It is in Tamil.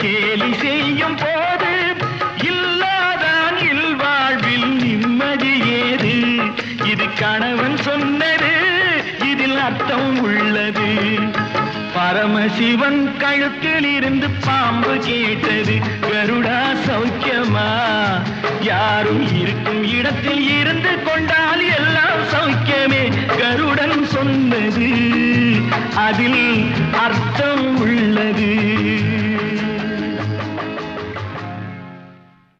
கேலி செய்யும் போது இல்லாதான் இல்வாழ்வில் நிம்மதி ஏது. இது கணவன் சொன்னது, இதில் அர்த்தம் உள்ளது. பரமசிவன் கழுத்தில் இருந்து பாம்பு கேட்டது, கருடா சௌக்கியமா? யாரும் இருக்கும் இடத்தில் இருந்து கொண்டால் எல்லாம் சௌக்கியமே. கருடன் சொன்னது, அதில் அர்த்தம் உள்ளது.